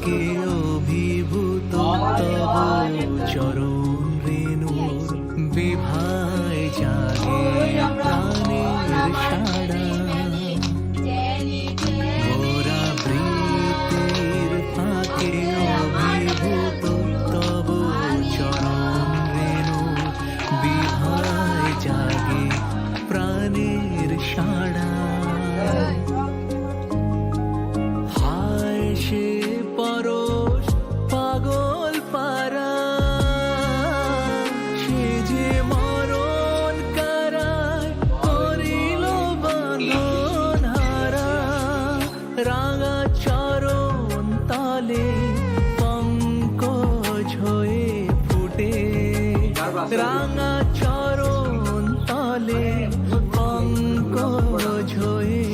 ফাঁকে অভিভূত তব চরণ রেণুর বিভায় জাগে প্রাণের সাড়া। গোরা বৃত্তির ফাঁকে অভিভূত তব চরণ রেণুর বিভায় জাগে প্রাণের সাড়া। হায় সে পরশ পাগল পারা, সে যে মরণ কারায় করিল বন্ধন হারা। রাঙা চরণ তলে পঙ্কজ হয়ে ফুটে, রাঙা চরণ তলে পঙ্কজ হয়ে